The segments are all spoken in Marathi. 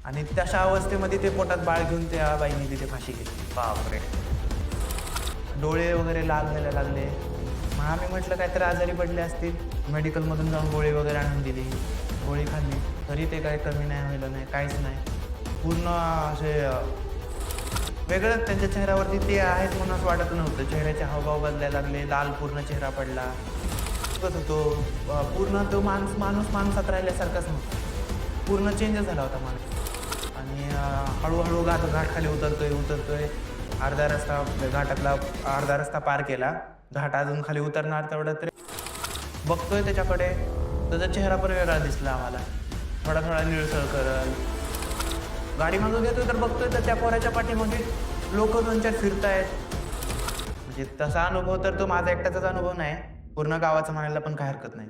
आणि तशा अवस्थेमध्ये ते पोटात बाळ घेऊन त्या बाईने तिथे फाशी घेतली. बापरे! डोळे वगैरे लाल व्हायला लागले. मग आम्ही म्हटलं काहीतरी आजारी पडले असतील. मेडिकलमधून जाऊन गोळी वगैरे आणून दिली. गोळी खाल्ली. तरी ते काही कमी नाही व्हायला नाही, काहीच नाही. पूर्ण असे वेगळंच त्यांच्या चेहऱ्यावरती ते आहेत म्हणून असं वाटत नव्हतं. चेहऱ्याचे हावभाव बदलायला लागले. लाल पूर्ण चेहरा पडला. बघत होतो. पूर्ण तो माणूस माणसात राहिल्यासारखाच नव्हता. पूर्ण चेंज झाला होता माणूस. आणि हळूहळू घाट खाली उतरतोय. अर्धा रस्ता घाटातला अर्धा रस्ता पार केला. घाट अजून खाली उतरणार तेवढं तरी बघतोय त्याच्याकडे. त्याचा चेहरा पण वेगळा दिसला आम्हाला. थोडा निळसळ करल. गाडी मागं घेतोय तर बघतोय तर त्या पोराच्या पाठीमागे लोक 2-4 फिरतायत. म्हणजे तसा अनुभव तर तो माझा एकट्याचाच अनुभव नाही. पूर्ण गावाचा म्हणायला पण काही हरकत नाही.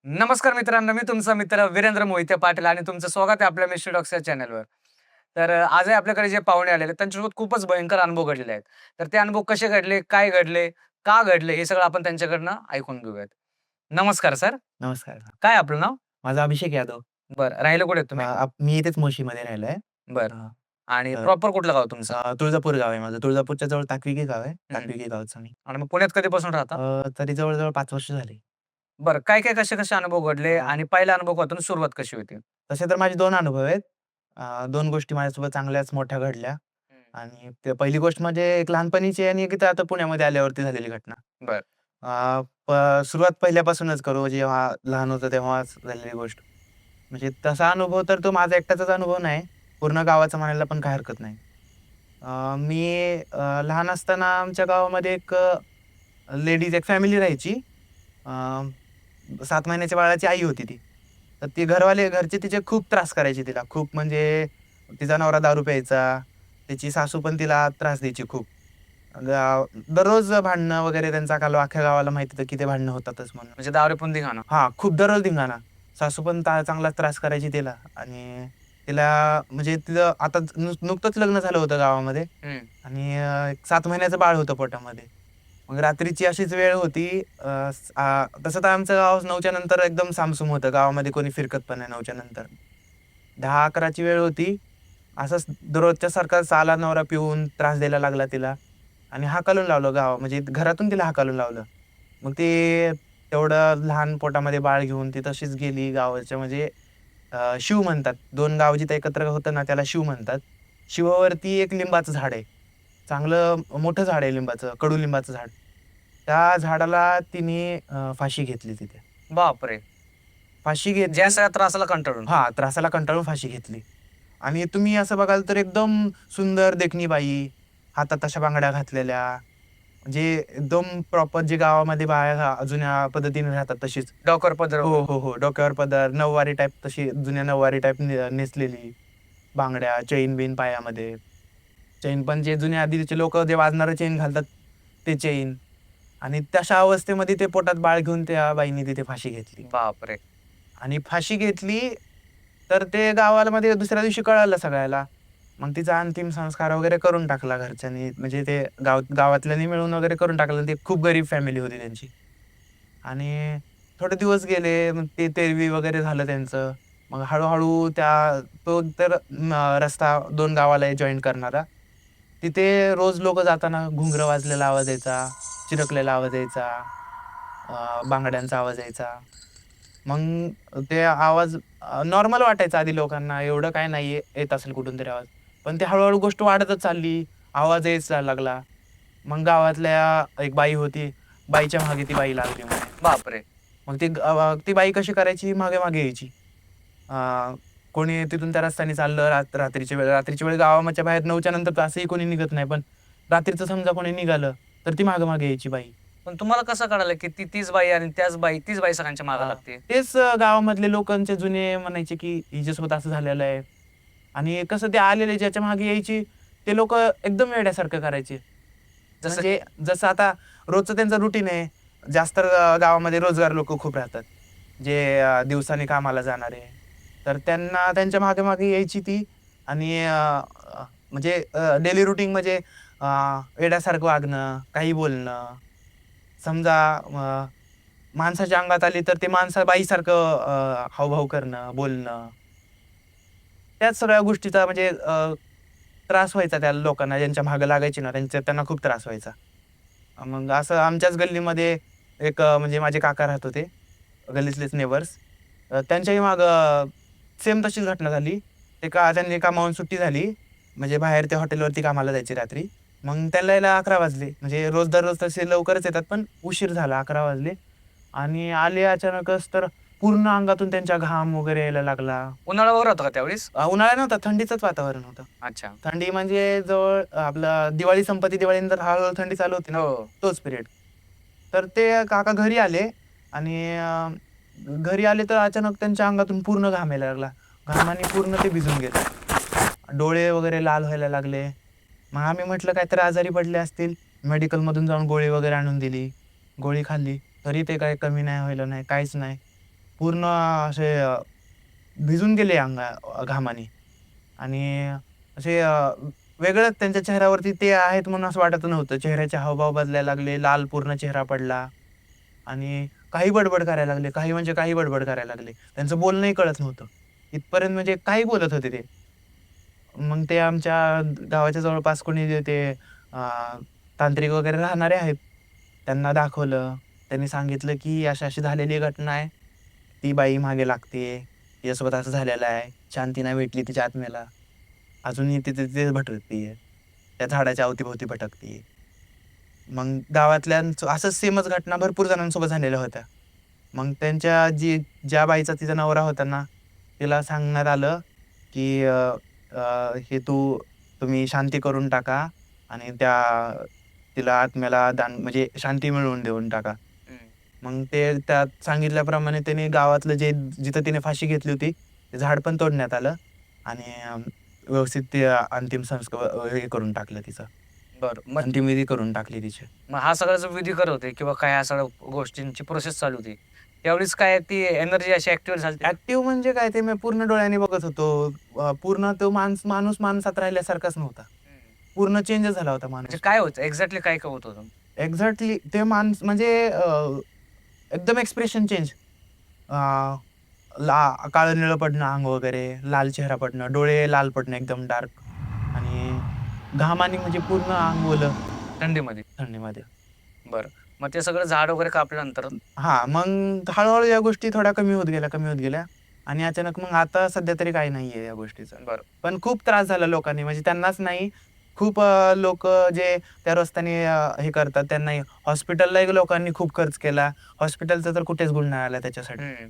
नमस्कार मित्रांनो, मी तुमचा मित्र वीरेंद्र मोहिते पाटील आणि तुमचं स्वागत आहे आपल्या मिस्टर डॉक्स या चॅनलवर. तर आजही आपल्याकडे जे पाहुणे आलेले आहेत त्यांच्यासोबत खूपच भयंकर अनुभव घडलेले आहेत. तर ते अनुभव कसे घडले, काय घडले, का घडले हे सगळं आपण त्यांच्याकडनं ऐकून घेऊयात. नमस्कार सर. नमस्कार. काय आपलं नाव? माझा अभिषेक यादव. बरं. राहिलं कुठे आहेत तुम्ही? मी इथेच मोशीमध्ये राहिलोय. बरं. आणि तर प्रॉपर कुठलं गाव तुमचं? तुळजापूर गाव आहे माझं. तुळजापूरच्या जवळ ताकविगी गाव आहे. हं. ताकविगी गावचं मी. आणि मग पुण्यात कधीपासून राहता? तरी जवळ-जवळ 5 वर्ष झाली. बरं. काय कसे अनुभव घडले आणि पहिल्या अनुभवातून सुरुवात कशी होती? तसे तर माझे 2 अनुभव आहेत. 2 गोष्टी माझ्यासोबत चांगल्याच मोठ्या घडल्या. हं. आणि ते पहिली गोष्ट म्हणजे एक लहानपणीची आणि एक इथं आता पुण्यामध्ये आल्यावरती झालेली घटना. बरं. अ, सुरुवात पहिल्यापासूनच करू, जेव्हा लहान होतो तेव्हाच झालेली गोष्ट. म्हणजे तसा अनुभव तर तो माझा एकट्याचाच अनुभव नाही. पूर्ण गावाचा म्हणायला पण काही हरकत नाही. मी लहान असताना आमच्या गावामध्ये एक लेडीज एक फॅमिली राहायची. अ, 7 महिन्याच्या बाळाची आई होती ती. तर ती घरचे तिचे खूप त्रास करायचे तिला. खूप म्हणजे तिचा नवरा दारू प्यायचा. तिची सासू पण तिला त्रास द्यायची खूप. दररोज भांडणं वगैरे त्यांचा काल अख्ख्या गावाला माहिती होतं की ते भांडणं होतातच म्हणून. म्हणजे दारू पण धिंगाणा. हां, खूप दररोज धिंगाणा. सासू पण चांगलाच त्रास करायची तिला आणि तिला म्हणजे तिचं आता नुकतंच लग्न झालं होतं गावामध्ये हं. आणि एक 7 महिन्याचं बाळ होतं पोटामध्ये. मग रात्रीची अशीच वेळ होती. तसं तर आमचं गाव 9च्या नंतर एकदम सामसूम होतं. गावामध्ये कोणी फिरकत पण नाही 9च्या नंतर. 10-11 ची वेळ होती. असंच दररोजच्या सारखाच आला नवरा पिऊन त्रास द्यायला लागला तिला आणि हाकलून लावलं म्हणजे घरातून तिला हाकलून लावलं. मग ती तेवढं लहान पोटामध्ये बाळ घेऊन ती तशीच गेली गावाच्या म्हणजे शिव म्हणतात. 2 गाव जिथं एकत्र होतं ना त्याला शिव म्हणतात. शिवावरती एक लिंबाचं झाड आहे. चांगलं मोठं झाड आहे लिंबाचं, कडुलिंबाचं झाड. त्या झाडाला तिने फाशी घेतली तिथे. बापरे! फाशी घेतली. ज्या सगळ्या त्रासाला कंटाळून. हां, त्रासाला कंटाळून फाशी घेतली. आणि तुम्ही असं बघाल तर एकदम सुंदर देखणी बाई, हातात अशा बांगड्या घातलेल्या, म्हणजे एकदम प्रॉपर जे गावामध्ये बाया जुन्या पद्धतीने राहतात तशीच. डोक्यावर पदर हो, हो, हो. डोक्यावर पदर, नऊवारी टाईप तशी जुन्या नऊवारी टाईप नेसलेली. बांगड्या, चैन-बिन पायामध्ये. चैन पण जे जुन्या आधीचे लोकं जे वाजणारं चैन घालतात, ते चैन. आणि तशा अवस्थेमध्ये ते पोटात बाळ घेऊन त्या बाईने तिथे फाशी घेतली. बापरे! आणि फाशी घेतली, तर ते गावामध्ये दुसऱ्या दिवशी कळालं सगळ्याला. मग तिचा अंतिम संस्कार वगैरे करून टाकला घरच्यांनी. म्हणजे ते गावातल्यांनी मिळून वगैरे करून टाकलं. ते खूप गरीब फॅमिली होती त्यांची. आणि थोडे दिवस गेले, मग ते तेरवी वगैरे झालं त्यांचं. मग हळू तो तर रस्ता 2 गावाला जॉइन करणारा. तिथे रोज लोकं जाताना घुंगरं वाजलेला आवाज यायचा, चिरकलेला आवाज यायचा, बांगड्यांचा आवाज यायचा. मग ते आवाज नॉर्मल वाटायचा आधी लोकांना, एवढं काय नाहीये, येत असेल कुठूनतरी आवाज. पण ते हळू गोष्ट वाढतच चालली, आवाज यायचा लागला. मग गावातल्या एक बाई होती, बाईच्या मागे ती बाई लागली म्हणे. बापरे! मग ती बाई कशी करायची, मागे-मागे यायची. अ, कोणी तिथून त्या रस्त्याने चाललं रात्रीची वेळ गावाच्या बाहेर 9च्या नंतर तर असंही कोणी निघत नाही. पण रात्रीचं समजा कोणी निघालं, तर ती मागे-मागे यायची बाई. पण तुम्हाला कसं कळालं, की तीच बाई आणि तीच बाई सगळ्यांच्या मागे लागते? तेच गावामधले लोकांचे जुने म्हणायचे, की हिच्यासोबत असं झालेलं आहे. आणि कसं ते आलेले ज्याच्या मागे यायची, ते लोकं एकदम वेड्यासारखं करायचे. जसं म्हणजे की जसं आता रोजचं त्यांचं रुटीन आहे. जास्त गावामध्ये रोजगार लोकं खूप राहतात. जे दिवसाने कामाला जाणारे. तर त्यांना त्यांच्या मागे-मागे यायची ती आणि म्हणजे डेली रूटीन म्हणजे वेड्यासारखं वागणं, काही बोलणं, समजा माणसाच्या अंगात आली तर ते बाईसारखं हावभाव करणं, बोलणं, त्याच सगळ्या गोष्टीचा म्हणजे त्रास व्हायचा त्या लोकांना, ज्यांच्या मागं लागायची ना त्यांना खूप त्रास व्हायचा. मग असं आमच्याच गल्लीमध्ये एक म्हणजे माझे काका राहत होते, गल्लीतलेच नेबर्स. त्यांच्याही मागं सेम तशीच घटना झाली. त्यांनी कामावरून सुट्टी झाली, म्हणजे बाहेर ते हॉटेलवरती कामाला जायचे रात्री. मग त्याला यायला 11 वाजले. म्हणजे रोज दररोज तसे लवकरच येतात, पण उशीर झाला, 11 वाजले. आणि आले अचानकच तर पूर्ण अंगातून त्यांच्या घाम वगैरे यायला लागला. उन्हाळा वगैरे होता का त्यावेळेस? उन्हाळा नव्हता, थंडीचंच वातावरण होतं. अच्छा. थंडी म्हणजे जवळ आपलं दिवाळी संपत्ती, दिवाळीनंतर हळूहळू थंडी चालू होती ना, हो. तोच पिरियड. तर ते काका घरी आले आणि घरी आले तर अचानक त्यांच्या अंगातून पूर्ण घाम यायला लागला. घामाने पूर्ण ते भिजून गेले. डोळे वगैरे लाल व्हायला लागले. मग आम्ही म्हटलं काहीतरी आजारी पडले असतील. मेडिकलमधून जाऊन गोळी वगैरे आणून दिली. गोळी खाल्ली. तरी ते काही कमी नाही व्हायला नाही, काहीच नाही. पूर्ण असे भिजून गेले घामाने. आणि असे वेगळंच त्यांच्या चेहऱ्यावरती ते आहेत म्हणून असं वाटत नव्हतं. चेहऱ्याचे हावभाव बदलायला लागले. लाल पूर्ण चेहरा पडला आणि काही बडबड करायला लागले. काही म्हणजे काही बडबड करायला लागले. त्यांचं बोलणंही कळत नव्हतं. इथपर्यंत म्हणजे काही बोलत होते ते. मग ते आमच्या गावाच्या जवळपास कोणी ते तांत्रिक वगैरे राहणारे आहेत. त्यांना दाखवलं. त्यांनी सांगितलं की अशी-अशी झालेली घटना आहे. ती बाई मागे लागतीये. तिच्यासोबत असं झालेलं आहे. शांती नाही भेटली तिच्या आत्म्याला. अजूनही ती तिथेच भटकतीये. त्या झाडाच्या अवतीभोवती भटकतीये. मग गावातल्यांचं असंच सेमच घटना भरपूर जणांसोबत झालेल्या होत्या. मग ज्या बाईचा तिचा नवरा होता ना, तिला सांगण्यात आलं की हे तुम्ही शांती करून टाका आणि तिला आत्म्याला दान म्हणजे शांती मिळवून देऊन टाका. मग ते त्यात सांगितल्याप्रमाणे त्याने गावातलं जिथं तिने फाशी घेतली होती, ते झाड पण तोडण्यात आलं आणि व्यवस्थित ते अंतिम संस्कार हे करून टाकलं तिचं. बरं. मग अंतिम विधी करून टाकली तिची. मग हा सगळा जो विधी करत होते किंवा काय ह्या सगळ्या गोष्टींची प्रोसेस चालू होती, त्यावेळेस काय ती एनर्जी अशी ॲक्टिव्ह झाली? ऍक्टिव्ह म्हणजे काय, ते मी पूर्ण डोळ्यांनी बघत होतो. पूर्ण तो माणूस माणसात राहिल्यासारखाच नव्हता. पूर्ण चेंज झाला होता म्हणजे माणूस. काय होतं एक्झॅक्टली काय काय होत होतं? एक्झॅक्टली ते म्हणजे एकदम एक्सप्रेशन चेंज. काळं निळं पडणं अंग वगैरे, लाल चेहरा पडणं, डोळे लाल पडणं एकदम डार्क आणि घामाने म्हणजे पूर्ण अंग ओलं थंडीमध्ये? थंडीमध्ये. बरं. मग ते सगळं झाड वगैरे कापल्यानंतर? मग हळू-हळू या गोष्टी थोड्या कमी होत गेल्या आणि अचानक मग आता सध्या तरी काही नाहीये या गोष्टीचं. बरं. पण खूप त्रास झाला लोकांनी, म्हणजे त्यांनाच नाही, खूप जे त्या रस्त्याने हे करतात त्यांनाही. हॉस्पिटललाही लोकांनी खूप खर्च केला. हॉस्पिटलचा तर कुठेच गुण नाही आला त्याच्यासाठी.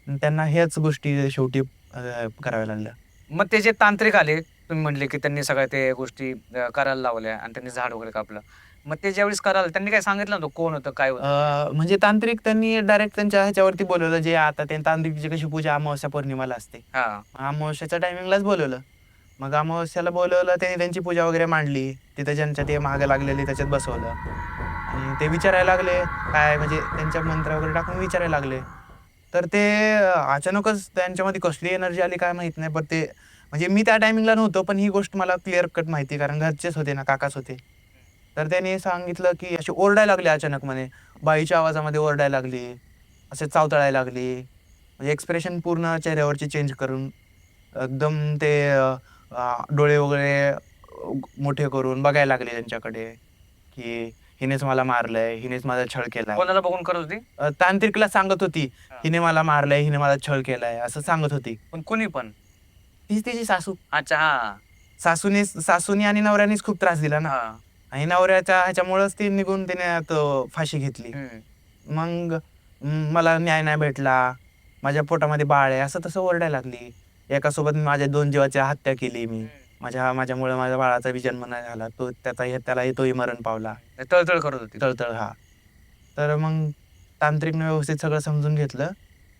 त्यांना ह्याच गोष्टी शेवटी कराव्या लागल्या. मग ते जे तांत्रिक आले, तुम्ही म्हटले की त्यांनी सगळ्या ते गोष्टी करायला लावल्या आणि त्यांनी झाड वगैरे कापलं. मग ते ज्यावेळेस करायला त्यांनी काय सांगितलं नव्हतं कोण होतं, काय होतं? म्हणजे तांत्रिक त्यांनी डायरेक्ट त्यांच्या ह्याच्यावरती बोलवलं, जे आता ते तांत्रिकची कशी पूजा अमावस्या पौर्णिमाला असते. हां. अमावस्याच्या टायमिंगलाच बोलवलं. मग अमावस्याला बोलवलं, त्यांनी त्यांची पूजा वगैरे मांडली. तिथं ज्यांच्या ते मागं लागलेली त्याच्यात बसवलं आणि ते विचारायला लागले, काय म्हणजे त्यांच्या मंत्र वगैरे टाकून विचारायला लागले. तर ते अचानकच त्यांच्यामध्ये कसली एनर्जी आली काय माहित नाही. पण ते म्हणजे मी त्या टायमिंगला नव्हतो, पण ही गोष्ट मला क्लिअर कट माहिती, कारण घरचेच होते ना, काकाच होते. तर त्यांनी सांगितलं की अशी ओरडायला लागली अचानक म्हणे. बाईच्या आवाजामध्ये ओरडायला लागली, असे चावतळायला लागली. म्हणजे एक्सप्रेशन पूर्ण चेहऱ्यावरची चेंज करून एकदम ते डोळे वगैरे मोठे करून बघायला लागले त्यांच्याकडे, की हिनेच मला मारलंय, हिनेच माझा छळ केलाय. कोणाला बघून करत होती? तांत्रिकला सांगत होती, हां. हिने मला मारलंय, हिने मला छळ केलाय, असं सांगत होती. पण कुणी पण? तीच तिची सासू. अच्छा. हां. सासूनी आणि नवऱ्यानेच खूप त्रास दिला ना. हां. आणि नवऱ्याच्या ह्याच्यामुळेच ती निघून तिने फाशी घेतली. मग मला न्याय नाही भेटला, माझ्या पोटामध्ये बाळ आहे, असं तसं ओरडायला लागली. एकासोबत माझ्या 2 जीवाची हत्या केली मी. माझ्यामुळे माझ्या बाळाचा जन्म नाही झाला. त्यालाही तोही मरण पावला. तळतळ करत होती. तळतळ. तर मग तांत्रिकने व्यवस्थित सगळं समजून घेतलं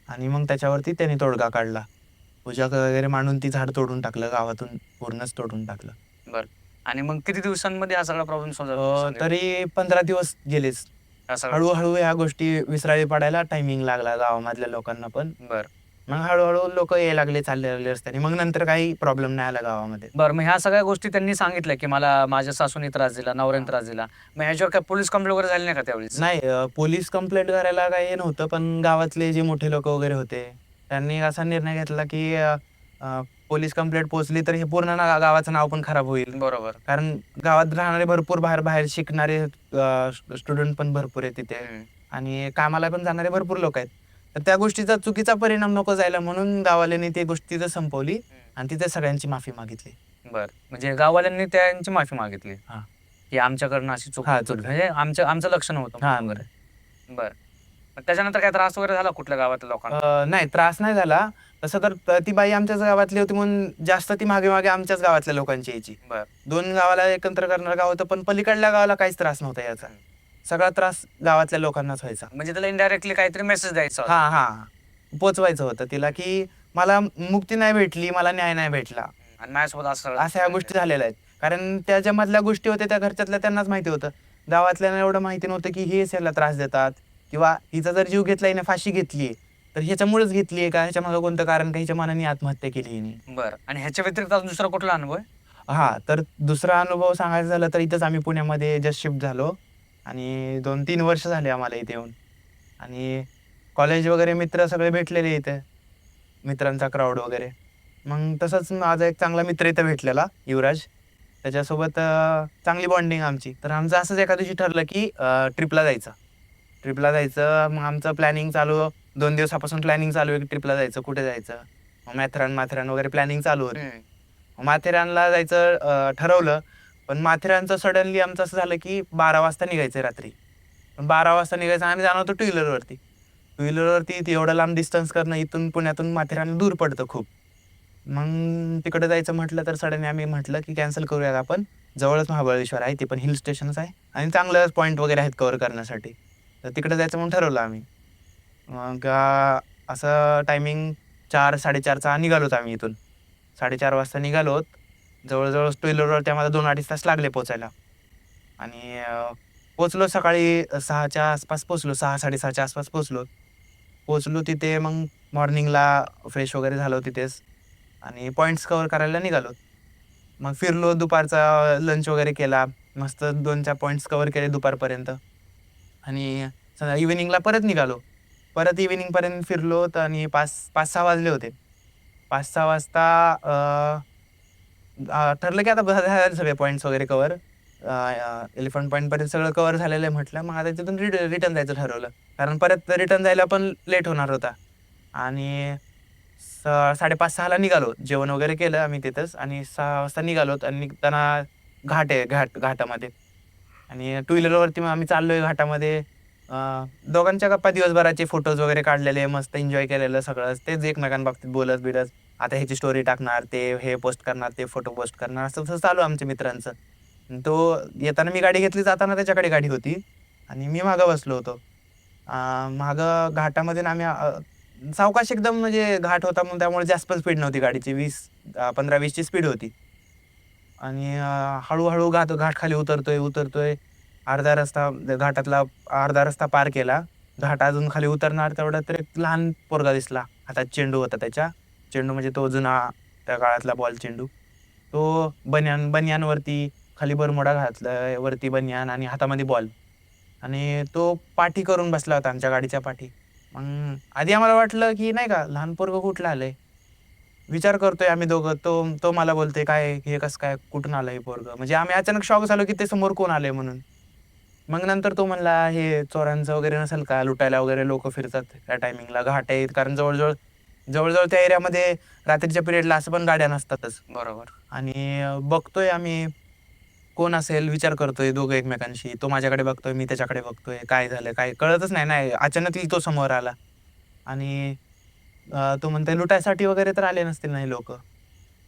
आणि मग त्याच्यावरती त्याने तोडगा काढला. पूजा वगैरे मांडून ती झाड तोडून टाकलं, गावातून पूर्णच तोडून टाकलं. बरं. आणि मग किती दिवसांमध्ये हा सगळा प्रॉब्लेम सॉल्व्ह तरी 15 दिवस गेलेच. झाला? हळूहळू ह्या गोष्टी विसराळी पडायला टायमिंग लागला गावामधल्या लोकांना पण. बरं. मग हळूहळू लोक यायला लागले, चालले लागले रस्त्याने. मग नंतर काही प्रॉब्लेम नाही आला गावामध्ये. बरं, मग ह्या सगळ्या गोष्टी त्यांनी सांगितल्या, की मला माझ्या सासूने त्रास दिला, नवऱ्याने त्रास दिला. मग ह्याच्यावर काय पोलीस कंप्लेंट वगैरे झाली नाही का त्यावेळेस? नाही, पोलीस कंप्लेंट करायला काही नव्हतं, पण गावातले जे मोठे लोक वगैरे होते त्यांनी असा निर्णय घेतला की पोलीस कंप्लेंट पोहोचली तर हे पूर्ण गावाचं नाव पण खराब होईल. बरोबर. कारण गावात राहणारे भरपूर बाहेर बाहेर शिकणारे स्टुडंट पण भरपूर आहे तिथे, हम्म. आणि कामाला पण जाणारे भरपूर लोक आहेत. तर त्या गोष्टीचा चुकीचा परिणाम नको जायला म्हणून गाववाल्यांनी ती गोष्ट तिथं संपवली आणि तिथे सगळ्यांची माफी मागितली. बरं, म्हणजे गाववाल्यांनी त्यांची माफी मागितली, हा की आमच्याकडनं अशी चूक हा, झाली. चूक म्हणजे आमचं लक्ष नव्हतं हा वगैरे. बरं. मग त्याच्यानंतर काय त्रास वगैरे झाला कुठल्या गावातल्या लोकांना? नाही, त्रास नाही झाला तसं. तर ती बाई आमच्याच गावातली होती म्हणून जास्त ती मागे मागे आमच्याच गावातल्या लोकांची यायची. बरं. 2 गावाला एकत्र करणारं गाव होतं, पण पलीकडल्या गावाला काहीच त्रास नव्हता याचा. सगळा त्रास गावातल्या लोकांनाच व्हायचा. म्हणजे त्याला इनडायरेक्टली काहीतरी मेसेज द्यायचा होता. हा हा, पोचवायचं होतं तिला की मला मुक्ती नाही भेटली, मला न्याय नाही भेटला, आणि माझ्यासोबत असं अशा ह्या गोष्टी झालेल्या आहेत. कारण त्याच्या मधल्या गोष्टी होत्या त्या घरच्यातल्या त्यांनाच माहिती होतं. गावातल्यांना एवढं माहिती नव्हतं की हेच याला त्रास देतात, किंवा हिचा जर जीव घेतला, हिने फाशी घेतली तर ह्याच्यामुळेच घेतलीये का, ह्याच्या मागे कोणतं कारण, का हिच्या मनाने आत्महत्या केली हिने. बरं. आणि ह्याच्या व्यतिरिक्त अजून दुसरा कुठला अनुभव आहे? हा, तर दुसरा अनुभव सांगायचा झाला तर इथंच आम्ही पुण्यामध्ये जस्ट शिफ्ट झालो आणि 2-3 वर्ष झाले आम्हाला इथे येऊन. आणि कॉलेज वगैरे मित्र सगळे भेटलेले इथे, मित्रांचा क्राऊड वगैरे. मग तसंच माझा एक चांगला मित्र इथं भेटलेला, युवराज. त्याच्यासोबत चांगली बॉन्डिंग आमची. तर आमचं असंच एका दिवशी ठरलं की ट्रिपला जायचं. मग आमचं प्लॅनिंग चालू, 2 दिवसापासून प्लॅनिंग चालू आहे की ट्रिपला जायचं, कुठे जायचं. मग माथेरान वगैरे प्लॅनिंग चालू होती. माथेरानला जायचं ठरवलं, पण माथेरानचं सडनली आमचं असं झालं की 12 वाजता निघायचं रात्री. पण 12 वाजता निघायचं, आम्ही जाणार होतो टू व्हीलरवरती एवढं लांब डिस्टन्स करणं इथून पुण्यातून माथेरान दूर पडतं खूप. मग तिकडे जायचं म्हटलं तर सडनली आम्ही म्हटलं की कॅन्सल करूयात आपण. जवळच महाबळेश्वर आहे, ते पण हिल स्टेशनच आहे आणि चांगलं पॉईंट वगैरे आहेत कव्हर करण्यासाठी. तर तिकडे जायचं म्हणून ठरवलं आम्ही. मग असं टायमिंग 4-4:30चा निघालोत आम्ही इथून. 4:30 वाजता निघालोत. जवळजवळ टू व्हीलरवरती आम्हाला 2-2.5 तास लागले पोचायला. आणि पोचलो सकाळी 6च्या आसपास पोचलो, 6-6:30च्या आसपास पोचलो तिथे. मग मॉर्निंगला फ्रेश वगैरे झालो तिथेच आणि पॉईंट्स कव्हर करायला निघालो. मग फिरलो, दुपारचा लंच वगैरे केला, मस्त 2-4 पॉईंट्स कव्हर केले दुपारपर्यंत. आणि इव्हिनिंगला परत निघालो. परत इव्हिनिंगपर्यंत फिरलो तर आणि 5-6 वाजले होते. 5-6 वाजता ठरलं की आता झाले सगळे पॉईंट्स वगैरे कव्हर. एलिफंट पॉईंटपर्यंत सगळं कव्हर झालेलं आहे म्हटलं. मग आता तिथून रिटर्न जायचं ठरवलं, कारण परत रिटर्न जायला पण लेट होणार होता. आणि 5:30-6ला निघालो. जेवण वगैरे केलं आम्ही तिथंच आणि 6 वाजता निघालोत. आणि निघताना घाटामध्ये, आणि टू व्हीलरवरती मग आम्ही चाललोय घाटामध्ये. दोघांच्या गप्पा, दिवसभराचे फोटोज वगैरे काढलेले, मस्त एन्जॉय केलेलं सगळं. तेच एकमेकांबाबतीत बोलत आता ह्याची स्टोरी टाकणार, ते हे पोस्ट करणार, ते फोटो पोस्ट करणार, असं तसं चालू आमच्या मित्रांचं. तो येताना मी गाडी घेतली, जाताना त्याच्याकडे गाडी होती आणि मी मागं बसलो होतो. मागं घाटामध्ये आम्ही सावकाश एकदम, म्हणजे घाट होता म्हणून त्यामुळे जास्त स्पीड नव्हती गाडीची, 15-20ची स्पीड होती. आणि हळूहळू घाट खाली उतरतोय. घाटातला अर्धा रस्ता पार केला. घाट अजून खाली उतरणार तेवढा तर एक लहान पोरगा दिसला. हातात चेंडू होता त्याच्या. चेंडू म्हणजे तो जुना त्या काळातला बॉल चेंडू. तो बनियानवरती खाली बरमुडा घातला, वरती बनियान आणि हातामध्ये बॉल. आणि तो पाठी करून बसला होता आमच्या गाडीच्या पाठी. मग आधी आम्हाला वाटलं की नाही का, लहान पोरगं कुठलं आलंय. विचार करतोय आम्ही दोघं. तो मला बोलतोय, काय हे कसं काय, कुठून आलं हे पोरगं. म्हणजे आम्ही अचानक शॉक झालो की ते समोर कोण आलंय म्हणून. मग नंतर तो म्हणला, हे चोरांचं वगैरे नसेल का, लुटायला वगैरे लोक फिरतात त्या टायमिंगला, घाट आहेत. कारण जवळजवळ त्या एरियामध्ये रात्रीच्या पिरियडला असं पण गाड्या नसतातच. बरोबर. आणि बघतोय आम्ही कोण असेल, विचार करतोय दोघं एकमेकांशी. तो माझ्याकडे बघतोय, मी त्याच्याकडे बघतोय. काय झालं, काय कळतच नाही. अचानक तो समोर आला आणि तो म्हणतोय लुटायसाठी वगैरे तर आले नसतील नाही लोक.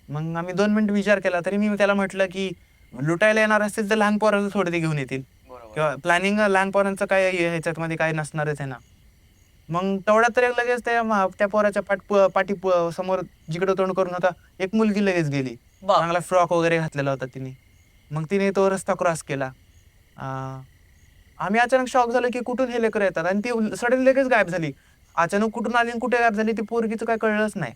मग आम्ही 2 मिनिट विचार केला, तरी मी त्याला म्हटलं की लुटायला येणार असतील तर लहान पोरांना थोडे ते घेऊन येतील, किंवा प्लॅनिंग लहान पोरांचं काय ह्याच्यामध्ये काय नसणारच आहे ना. मग तेवढ्यात तर एक लगेच त्या पोराच्या पाठी समोर जिकडे तोंड करून होता एक मुलगी लगेच गेली. चांगला फ्रॉक वगैरे घातलेला होता तिने. मग तिने तो रस्ता क्रॉस केला. आम्ही अचानक शॉक झालो की कुठून हे लेकरं येतात, आणि ती सडन लगेच गायब झाली. अचानक कुठून आली आणि कुठे गायब झाली ती पोरगीचं काय कळलंच नाही.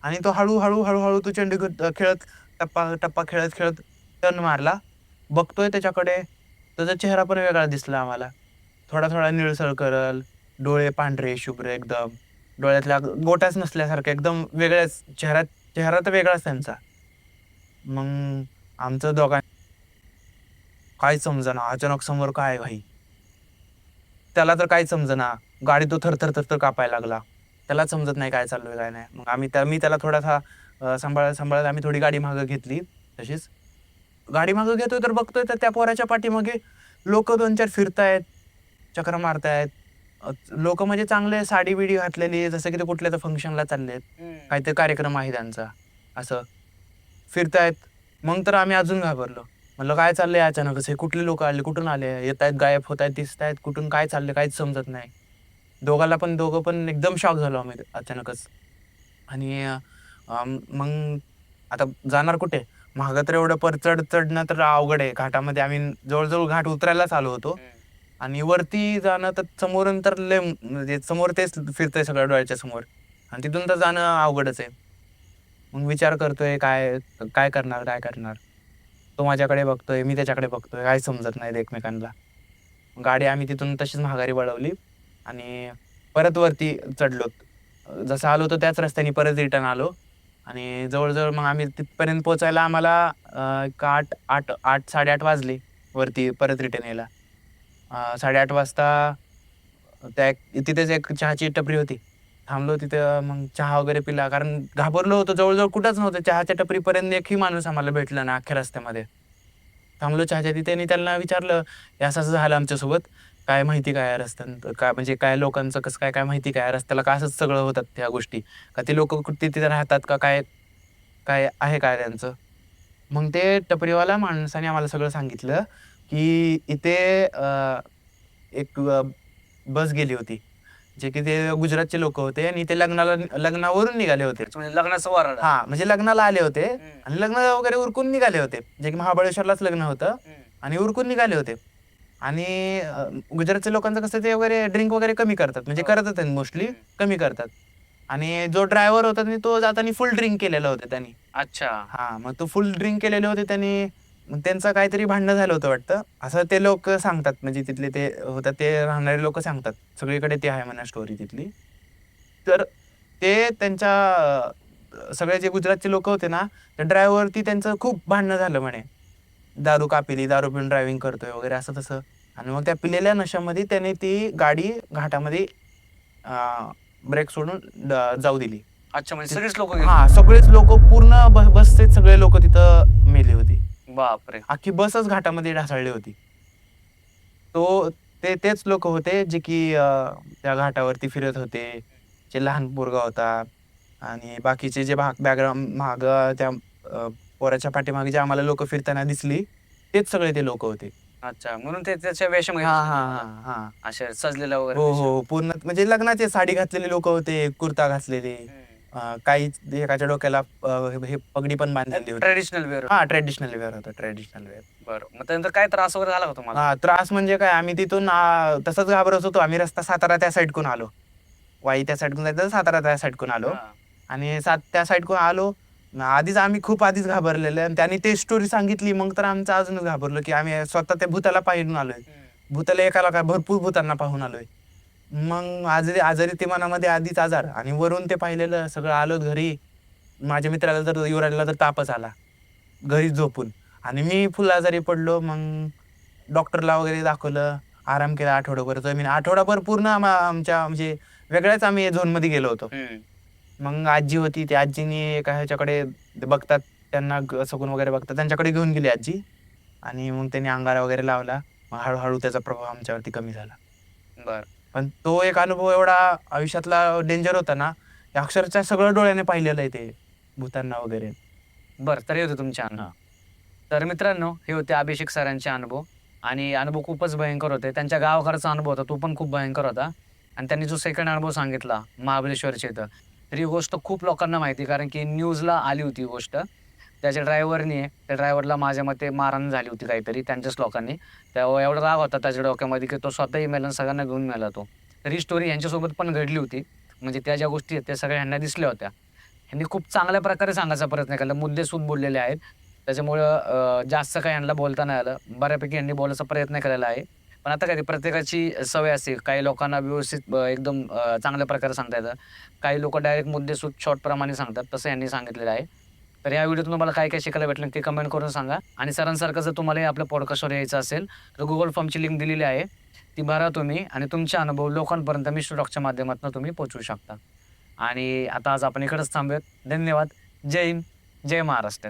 आणि तो हळूहळू तो चेंडू खेळत टप्पा टप्पा खेळत खेळत टर्न मारला. बघतोय त्याच्याकडे, त्याचा चेहरा पण वेगळा दिसला आम्हाला. थोडा थोडा निळसळ करल, डोळे पांढरे शुभ्र एकदम, डोळ्यातल्या गोटाच नसल्यासारखं एकदम वेगळ्याच चेहरा तर वेगळाच त्यांचा. मग आमचं दोघां काय समजना अचानक समोर काय भाई. त्याला तर काहीच समजना. गाडी तो थरथर थरथर कापायला लागला. त्याला समजत नाही काय चालू आहे काय नाही. मग मी त्याला थोडासा सांभाळत सांभाळत आम्ही थोडी गाडी मागं घेतली. तशीच गाडी मागं घेतोय तर बघतोय तर त्या पोराच्या पाठीमागे लोक 2-4 फिरतायत, चक्र मारतायत. लोक म्हणजे चांगले साडी बिडी घातलेली जसं की ते कुठल्या तर फंक्शनला चाललेत. काहीतरी कार्यक्रम आहे त्यांचा असं फिरतायत. मग तर आम्ही अजून घाबरलो. म्हणलं काय चाललंय अचानकच हे कुठले लोक आले कुठून आले येतायत गायब होतायत दिसतायत कुठून काय चाललंय काहीच समजत नाही. दोघं पण एकदम शॉक झालो आम्ही अचानकच. आणि मग आता जाणार कुठे महाग तर एवढं चढणं तर अवघड आहे. घाटामध्ये आम्ही जवळजवळ घाट उतरायलाच आलो होतो आणि वरती जाणं तर समोरून तर लय म्हणजे समोर तेच फिरतंय सगळं डोळ्याच्या समोर आणि तिथून तर जाणं अवघडच आहे. मग विचार करतोय काय काय करणार. तो माझ्याकडे बघतोय मी त्याच्याकडे बघतोय काय समजत नाही एकमेकांना. गाडी आम्ही तिथून तशीच माघारी वळवली आणि परत वरती चढलो. जसं आलो होतो त्याच रस्त्याने परत रिटर्न आलो आणि जवळजवळ मग आम्ही तिथपर्यंत पोहोचायला आम्हाला एक 8:30 वाजले वरती परत रिटर्न यायला. 8:30 वाजता तिथेच एक चहाची टपरी होती. थांबलो तिथं मग चहा वगैरे पिला कारण घाबरलो होतो. जवळजवळ कुठंच नव्हतं. चहाच्या टपरीपर्यंत एकही माणूस आम्हाला भेटला ना अख्ख्या रस्त्यामध्ये. थांबलो चहाच्या तिथे आणि त्यांना विचारलं, "हे असं-असं झालं आमच्यासोबत. काय माहिती काय आहे रस्त्यानं? काय म्हणजे काय लोकांचं कसं काय, काय माहिती काय? रस्त्याला का असंच सगळं होतात ह्या गोष्टी? का ते लोकं तिथे राहतात का काय? काय आहे काय त्यांचं?" मग ते टपरीवाल्या माणसाने आम्हाला सगळं सांगितलं, की इथे एक बस गेली होती. जे की ते गुजरातचे लोकं होते आणि ते लग्नावरून निघाले होते. म्हणजे लग्नाचं वराड. हां, म्हणजे लग्नाला आले होते आणि लग्न वगैरे उरकून निघाले होते. जे की महाबळेश्वरलाच लग्न होतं आणि उरकून निघाले होते. आणि गुजरातच्या लोकांचं कसं ते वगैरे ड्रिंक वगैरे कमी करतात. म्हणजे करतच आहेत मोस्टली कमी करतात. आणि जो ड्रायव्हर होता तो जाताना फुल ड्रिंक केलेलं होतं त्यांनी. अच्छा. हां, मग तो फुल ड्रिंक केलेले होते त्यांनी. मग त्यांचं काहीतरी भांडणं झालं होतं वाटतं. असं ते लोकं सांगतात म्हणजे तिथले ते होतात ते राहणारे लोकं सांगतात. सगळीकडे ती आहे म्हणा स्टोरी तिथली. तर ते त्यांच्या सगळे जे गुजरातचे लोकं होते ना, त्या ड्रायव्हरवरती त्यांचं खूप भांडणं झालं म्हणे. दारू का पिली, दारू पिऊन ड्रायव्हिंग करतोय वगैरे असं तसं. आणि मग त्या पिलेल्या नशामध्ये त्याने ती गाडी घाटामध्ये ब्रेक सोडून जाऊ दिली. अच्छा, म्हणजे सगळेच लोक हां, सगळेच लोकं पूर्ण बसचे सगळे लोकं तिथं मेली होती. बापरे. अख्खी बसच घाटामध्ये ढासळली होती. तो तेच लोकं होते जे की त्या घाटावरती फिरत होते. जे लहान पोरगा होता आणि बाकीचे जे बॅकग्राऊंड मागं त्या पोराच्या पाठीमागे जे आम्हाला लोकं फिरताना दिसली, तेच सगळे ते लोकं होते. अच्छा, म्हणून ते त्याच्या वेशामध्ये हां. असे सजलेला वगैरे हो, दिसतो. हो. पूर्ण म्हणजे लग्नाचे साडी घातलेले लोकं होते, कुर्ता घातलेले. काही एकाच्या डोक्याला हे पगडी पण बांधलेली होती. Traditional wear. हां, ट्रेडिशनल वेअर होतं, ट्रेडिशनल वेअर. बरं. मग त्यानंतर काय त्रास वगैरे झाला का तुम्हाला? हां, त्रास म्हणजे काय आम्ही तिथून तसंच घाबरत होतो. आम्ही रस्ता सातारा त्या साईडकडून आलो. वाई त्या साईडकडून जायचं सातारा त्या साईडकडून आलो. हां. आणि त्या साईडकडून आलो. आधीच आम्ही खूप आधीच घाबरलेलो आणि त्यांनी ते स्टोरी सांगितली मग तर आमचं अजूनच घाबरलो, की आम्ही स्वतः त्या भुताला पाहून आलोय. भुताला एकाला काय भरपूर भूतांना पाहून आलोय. मग आजारी ते मनामध्ये आधीच आजार आणि वरून ते पाहिलेलं सगळं आलो घरी. माझ्या मित्राला तर युवराजला तर तापच आला. घरीच झोपून आणि मी फुल आजारी पडलो. मग डॉक्टरला वगैरे दाखवलं. आराम केला आठवडाभर. मी आठवडाभर पूर्ण आमच्या म्हणजे वेगळ्याच आम्ही झोनमध्ये गेलो होतो. मग आजी होती. त्या आजीनी एका ह्याच्याकडे बघतात त्यांना सगून वगैरे बघतात. त्यांच्याकडे घेऊन गेली आजी आणि मग त्यांनी अंगारा वगैरे लावला. मग हळूहळू त्याचा प्रभाव आमच्यावरती कमी झाला. बरं. पण तो एक अनुभव एवढा आयुष्यातला डेंजर होता ना, अक्षरशः सगळं डोळ्याने पाहिलेलं आहे ते भूतांना वगैरे. बरं, तर हे होते तुमचे अनुभव. तर मित्रांनो, हे होते अभिषेक सरांचे अनुभव आणि अनुभव खूपच भयंकर होते. त्यांच्या गावाकडचा अनुभव होता, तो पण खूप भयंकर होता आणि त्यांनी जो सेकंड अनुभव सांगितला महाबळेश्वरच्या इथं, तर ही गोष्ट खूप लोकांना माहिती कारण की न्यूजला आली होती ही गोष्ट. त्याच्या त्या ड्रायव्हरला माझ्या मते मारहाण झाली होती काहीतरी त्यांच्याच लोकांनी. तेव्हा एवढा राग होता त्याच्या डोक्यामध्ये की तो स्वतःही मेला आणि सगळ्यांना घेऊन मेला तो. तर ही स्टोरी यांच्यासोबत पण घडली होती. म्हणजे त्या ज्या गोष्टी आहेत त्या सगळ्या ह्यांना दिसल्या होत्या. ह्यांनी खूप चांगल्या प्रकारे सांगायचा प्रयत्न केला. मुद्देसूद बोललेले आहेत. त्याच्यामुळं जास्त काही ह्यांना बोलता नाही आलं. बऱ्यापैकी ह्यांनी बोलायचा प्रयत्न केलेला आहे. पण आता काय ते प्रत्येकाची सवय असते. काही लोकांना व्यवस्थित एकदम चांगल्या प्रकारे सांगता येतं. काही लोकं डायरेक्ट मुद्देसूद शॉर्टप्रमाणे सांगतात. तसं यांनी सांगितलेलं आहे. तर या व्हिडिओतून तुम्हाला काय-काय शिकायला भेटलं ते कमेंट करून सांगा. आणि सरांसारखं जर तुम्हालाही आपल्या पॉडकास्टवर यायचं असेल, तर Google फॉर्मची लिंक दिलेली आहे. ती भरा तुम्ही आणि तुमचे अनुभव लोकांपर्यंत मिस्टर डॉगच्या माध्यमातून तुम्ही पोहोचवू शकता. आणि आता आज आपण इकडंच थांबूयात. धन्यवाद. जय हिंद. जय महाराष्ट्र.